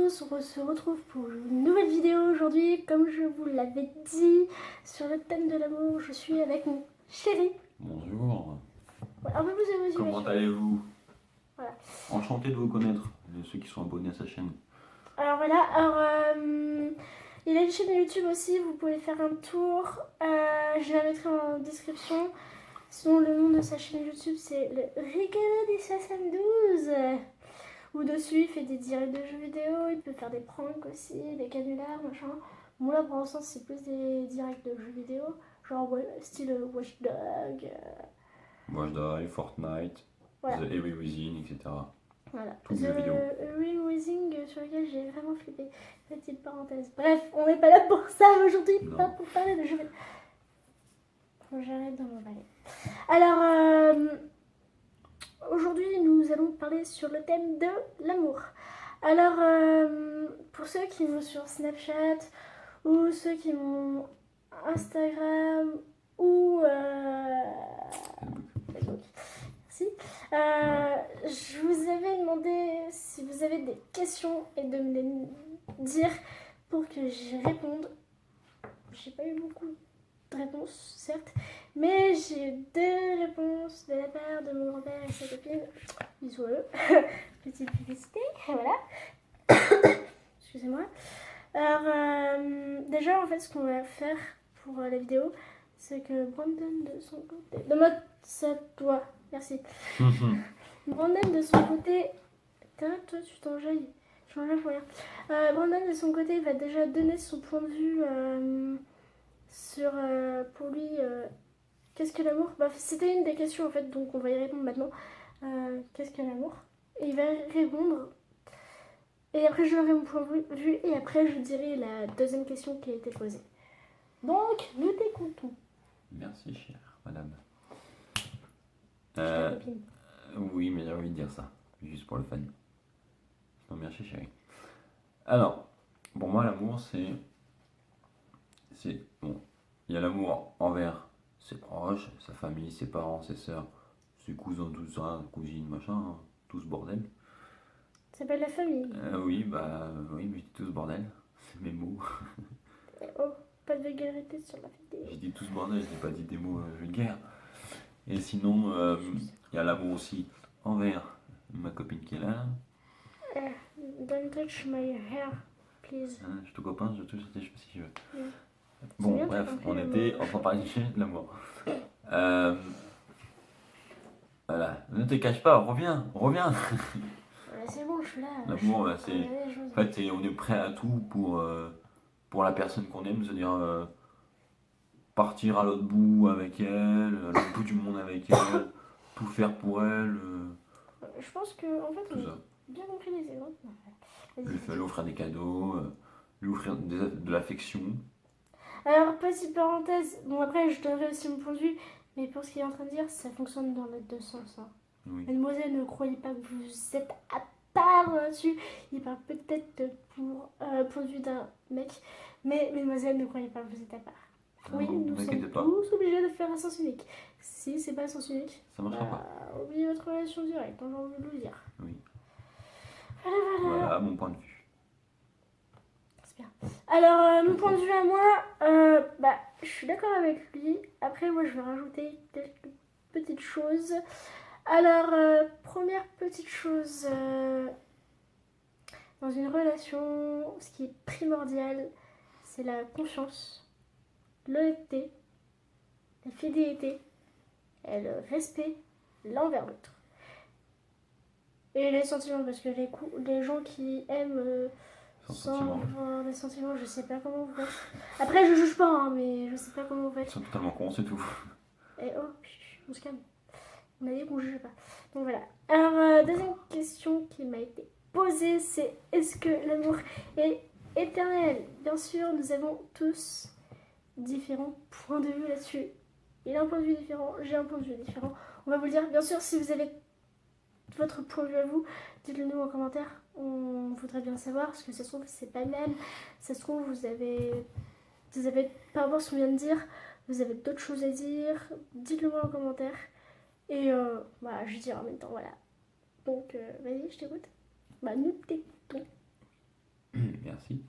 tous, on se retrouve pour une nouvelle vidéo aujourd'hui. Comme je vous l'avais dit, sur le thème de l'amour, je suis avec mon chéri. Bonjour. Ouais, un peu plus émotivé. Comment allez-vous? Voilà. Enchanté de vous connaître, ceux qui sont abonnés à sa chaîne. Alors voilà, il a une chaîne YouTube aussi, vous pouvez faire un tour. Je la mettrai en description. Sinon, le nom de sa chaîne YouTube, c'est le Rigolo des 72. Où dessus, il fait des directs de jeux vidéo, il peut faire des pranks aussi, des canulars, machin. Bon, là, pour l'instant, c'est plus des directs de jeux vidéo, genre style Watch Dogs. Watch Dogs, Fortnite, Voilà. The Heavy Within, etc. Voilà. Tous les jeux vidéo. The Rising sur lequel j'ai vraiment flippé. Petite parenthèse. Bref, on n'est pas là pour ça aujourd'hui, Non. pas pour parler de jeux vidéo. Faut que j'arrête de m'emballer. Alors, aujourd'hui, nous allons parler sur le thème de l'amour. Alors, pour ceux qui m'ont sur Snapchat ou ceux qui m'ont Instagram ou Facebook, merci. Je vous avais demandé si vous avez des questions et de me les dire pour que j'y réponde. J'ai pas eu beaucoup de réponses, certes, mais j'ai eu 2 réponses de la part de mon grand-père et sa copine. Bisous à eux. Petite publicité, voilà. Excusez-moi. Alors, déjà, en fait, ce qu'on va faire pour la vidéo, c'est que Brandon de son côté... Donne-moi ça, toi. Merci. Brandon de son côté... T'arrêtes, toi, tu t'enjailles. Je t'enjaille pour rien. Brandon de son côté, il va déjà donner son point de vue sur, pour lui, qu'est-ce que l'amour. Bah, c'était une des questions, en fait, donc on va y répondre maintenant. Qu'est-ce que l'amour? Et il va répondre. Et après, je donnerai mon point de vue. Et après, je dirai la deuxième question qui a été posée. Donc, nous t'écoutons. Merci, chère madame. Chère copine. Oui, mais j'ai envie de dire ça, juste pour le fun. Non, merci, chérie. Alors, pour moi, l'amour, c'est. Bon, il y a l'amour envers ses proches, sa famille, ses parents, ses sœurs, ses cousins, tout ça, cousines, machin, hein, tout ce bordel. Ça s'appelle la famille. Oui, oui, mais je dis tout ce bordel, c'est mes mots. Oh, pas de vulgarité sur la vidéo. J'ai dit tout ce bordel, je n'ai pas dit des mots vulgaires. Et sinon, il y a l'amour aussi envers ma copine qui est là. Don't touch my hair, please. Hein, je te copain, je touche tes cheveux si tu veux. Yeah. Bon, bien, bref, t'as compris on le était mot. en train de parler de l'amour. Voilà, ne te cache pas, reviens. Ouais, c'est bon, je suis là. L'amour, là, Je c'est. regardez les choses. En fait, on est prêt à tout pour la personne qu'on aime, c'est-à-dire partir à l'autre bout avec elle, à l'autre bout du monde avec elle, tout faire pour elle, Je pense que, en fait, tout on ça. a bien compris les exemples. Lui offrir des cadeaux, lui offrir de l'affection. Alors, petite parenthèse, bon après je donnerai aussi mon point de vue, mais pour ce qu'il est en train de dire, ça fonctionne dans les deux sens. Hein. Oui. Mademoiselle, ne croyez pas que vous êtes à part là-dessus. Il parle peut-être pour point de vue d'un mec, mais mesdemoiselles, ne croyez pas que vous êtes à part. Oui, Non, nous n'inquiétez sommes pas, tous obligés de faire un sens unique. Si c'est pas un sens unique, ça marchera pas. oubliez votre relation directe, hein, j'ai envie de le dire. Oui. Voilà. Voilà mon point de vue. C'est bien. Alors, mon point de vue à moi, je suis d'accord avec lui. Après, moi, je vais rajouter quelques petites choses. Alors, première petite chose, dans une relation, ce qui est primordial, c'est la confiance, l'honnêteté, la fidélité et le respect l'un vers l'autre. Et les sentiments, parce que les gens qui aiment Sans sans sentiment. avoir des sentiments, je sais pas comment vous faites. Après, je juge pas, hein, mais je sais pas comment vous Ils faites. sont totalement cons, c'est tout. Et oh, on se calme. On a dit qu'on juge pas. Donc voilà. Alors, deuxième question qui m'a été posée, c'est est-ce que l'amour est éternel? Bien sûr, nous avons tous différents points de vue là-dessus. Il a un point de vue différent, j'ai un point de vue différent. On va vous le dire. Bien sûr, si vous avez votre point de vue à vous, dites-le nous en commentaire. On voudrait bien savoir, parce que ça se trouve, c'est pas le même. Ça se trouve, vous avez par rapport à ce qu'on vient de dire, vous avez d'autres choses à dire. Dites-le moi en commentaire. Et je dirai en même temps, voilà. Donc, vas-y, je t'écoute. Nous t'écoutons. Merci.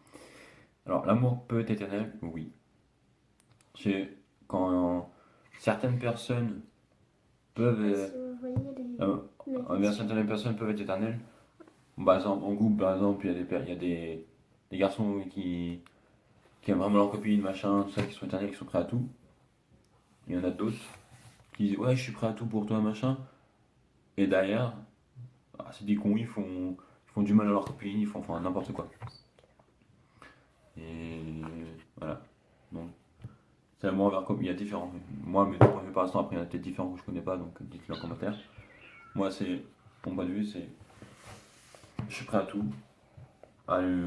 Alors, l'amour peut être éternel, oui. C'est quand certaines personnes peuvent, Si vous voyez certaines personnes peuvent être éternelles. Par exemple, en couple, par exemple, il y a des garçons qui aiment vraiment leur copine, machin, tout ça, qui sont éternels, qui sont prêts à tout. Il y en a d'autres qui disent, ouais, je suis prêt à tout pour toi, machin. Et derrière, c'est des cons, ils font du mal à leur copine, ils font enfin, n'importe quoi. Et voilà. Donc, c'est l'amour envers copine, il y a différents. Moi, mes deux points de vue par l'instant, après, il y en a peut-être différents que je connais pas, donc dites-le en commentaire. Moi, c'est, mon point de vue, c'est, je suis prêt à tout. Aller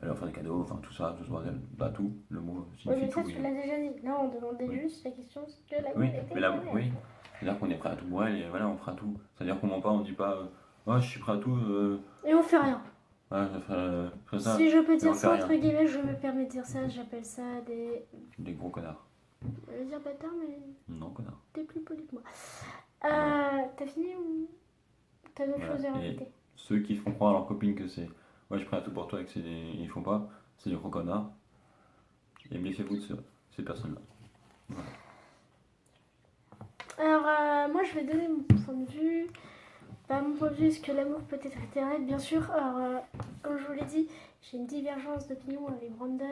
leur faire des cadeaux, enfin tout ce bordel. Bah tout, le mot Oui, signifie mais ça, tout. tu l'as déjà dit. Là, on demandait Oui. juste la question de l'amour Oui, était mais là, éternel. oui. C'est-à-dire qu'on est prêt à tout pour elle et voilà, on fera tout. C'est-à-dire qu'on ment pas, on dit pas, ouais, je suis prêt à tout, Et on fait rien. ouais, je ferai ça, Si je peux mais on dire fait ça, entre rien. guillemets, je me permets de dire ça, j'appelle ça des. Des gros connards. Je vais dire bâtard, mais Non, connards. t'es plus poli que moi. Ouais. T'as fini ou t'as d'autres Voilà. choses à Et rajouter? ceux qui font croire à leur copine que c'est, ouais, je suis prêt à tout pour toi et que ils font pas, c'est des gros connards. Et méfiez-vous de ces personnes-là. Voilà. Alors, moi, je vais donner mon point de vue. Bah, mon point de vue, est-ce que l'amour peut être éternel? Bien sûr. Alors, comme je vous l'ai dit, j'ai une divergence d'opinion avec Brandon.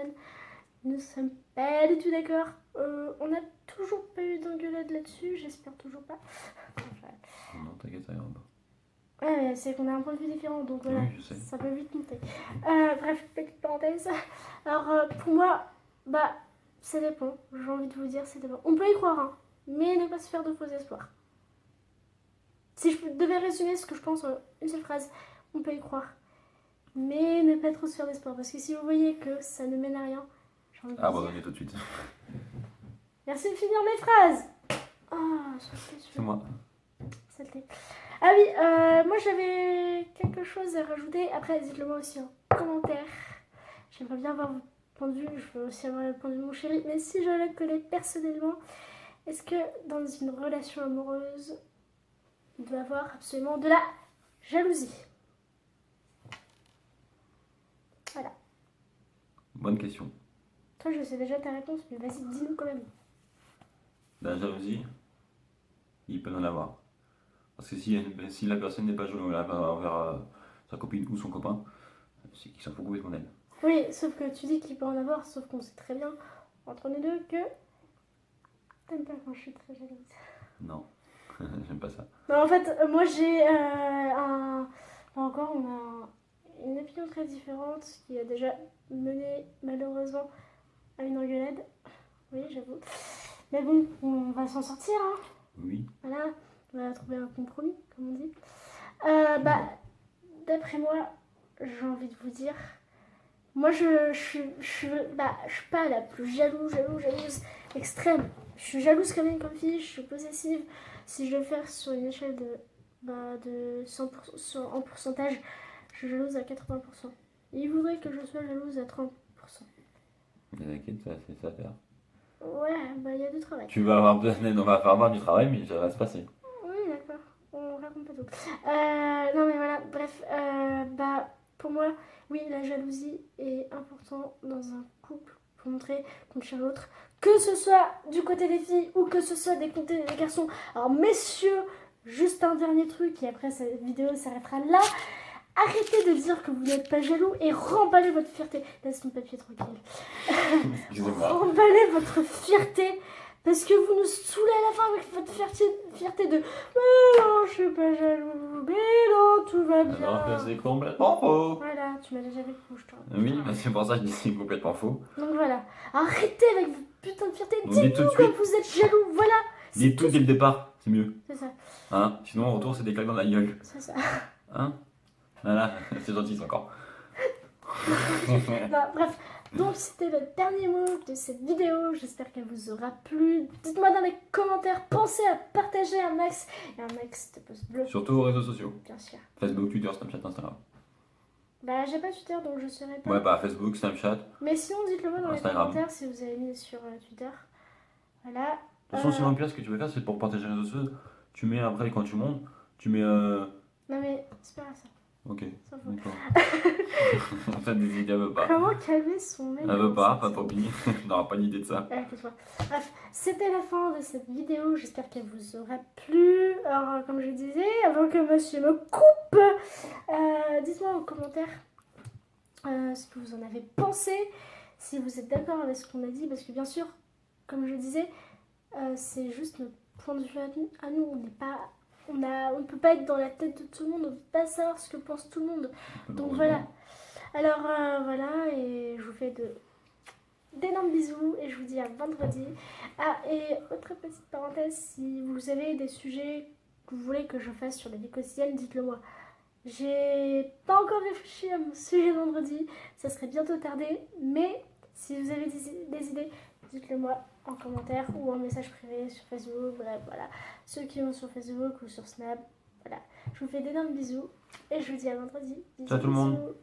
Nous ne sommes pas du tout d'accord. On n'a toujours pas eu d'engueulade là-dessus, j'espère toujours pas. Non, t'inquiète, ça ira pas. Ouais, mais c'est qu'on a un point de vue différent, donc voilà, Oui, je sais. ça peut vite monter. Bref, petite parenthèse. Alors, pour moi, bah, ça dépend. J'ai envie de vous dire, ça dépend. On peut y croire, hein, mais ne pas se faire de faux espoirs. Si je devais résumer ce que je pense en une seule phrase, on peut y croire, mais ne pas trop se faire d'espoir. Parce que si vous voyez que ça ne mène à rien, j'ai envie de vous dire. Abandonnez tout de suite. Merci de finir mes phrases. Ah, C'est moi. saleté. Ah oui, moi j'avais quelque chose à rajouter. Après, dites-le moi aussi en commentaire. J'aimerais bien avoir votre point de vue. Je veux aussi avoir le point de vue de mon chéri. Mais si je le connais personnellement, est-ce que dans une relation amoureuse, il doit y avoir absolument de la jalousie? Voilà. Bonne question. Toi, je sais déjà ta réponse, mais vas-y, dis-nous quand même. La jalousie, il peut en avoir. Parce que si la personne n'est pas jalouse envers sa copine ou son copain, c'est qu'il s'en fout complètement d'elle. Oui, sauf que tu dis qu'il peut en avoir, sauf qu'on sait très bien, entre nous deux, que t'aimes pas quand je suis très jalouse. Non, j'aime pas ça. Non, en fait, moi j'ai encore, on a une opinion très différente qui a déjà mené malheureusement à une engueulade. Oui, j'avoue. Mais bon, on va s'en sortir, hein. Oui. Voilà, on va trouver un compromis, comme on dit. Bah, d'après moi, j'ai envie de vous dire, moi je suis pas la plus jalouse extrême. Je suis jalouse quand même comme fille, je suis possessive. Si je dois faire sur une échelle de 100% en pourcentage, je suis jalouse à 80%. Et il voudrait que je sois jalouse à 30%. T'inquiète, c'est ça à faire. Ouais, bah il y a du travail. Tu vas avoir besoin, on va faire avoir du travail, mais ça va se passer. Oui, d'accord. On raconte pas tout. Non, mais voilà, bref. Bah, pour moi, oui, la jalousie est importante dans un couple pour montrer qu'on tient l'autre. Que ce soit du côté des filles ou que ce soit des côtés des garçons. Alors, messieurs, juste un dernier truc et après cette vidéo s'arrêtera là. Arrêtez de dire que vous n'êtes pas jaloux et remballez votre fierté. Laisse mon papier tranquille. Excusez-moi. Remballez votre fierté parce que vous nous saoulez à la fin avec votre fierté de mais non, je suis pas jaloux, mais non, tout va bien. Alors que c'est complètement faux. Voilà, tu m'as déjà vu, je te rappelle. Oui, bah c'est pour ça que je dis que c'est complètement faux. Donc voilà, arrêtez avec votre putain de fierté. On dit tout de Dites-nous suite. que vous êtes jaloux, voilà. Dis tout dès le départ, c'est mieux. C'est ça, Hein? Sinon, en retour, c'est des claques dans la gueule. c'est ça. Hein? Voilà, c'est gentil, c'est encore. Non, bref, donc c'était le dernier mot de cette vidéo. J'espère qu'elle vous aura plu. Dites-moi dans les commentaires, pensez à partager un max et un max de pouces bleus, Surtout aux réseaux sociaux. bien sûr. Facebook, Twitter, Snapchat, Instagram. Bah, j'ai pas Twitter donc je saurais pas. Ouais, bah Facebook, Snapchat. Mais sinon, dites-le moi dans Instagram. les commentaires si vous avez mis sur Twitter. Voilà. De toute façon, sinon, pire, ce que tu veux faire, c'est pour partager les réseaux sociaux. Tu mets après, quand tu montes, tu mets. Non mais c'est pas grave ça. Ok, Ça va. d'accord. En fait, des idées, elle veut pas. Comment calmer son mec? Elle veut pas tant pis. On n'aura pas d'idée de ça. Écoute-moi. Bref, c'était la fin de cette vidéo. J'espère qu'elle vous aura plu. Alors, comme je disais, avant que monsieur me coupe, dites-moi en commentaire ce que vous en avez pensé. Si vous êtes d'accord avec ce qu'on a dit. Parce que bien sûr, comme je disais, c'est juste notre point de vue à nous. On n'est pas... On ne peut pas être dans la tête de tout le monde. On ne peut pas savoir ce que pense tout le monde. Donc voilà. Alors voilà, et je vous fais d'énormes bisous et je vous dis à vendredi. Ah, et autre petite parenthèse, si vous avez des sujets que vous voulez que je fasse sur la vie quotidienne, dites-le moi. J'ai pas encore réfléchi à mon sujet de vendredi, ça serait bientôt tardé, mais si vous avez des idées, dites-le moi en commentaire ou en message privé sur Facebook, bref, voilà. Ceux qui vont sur Facebook ou sur Snap, voilà. Je vous fais d'énormes bisous et je vous dis à vendredi. Bisous, Ciao tout le monde. bisous.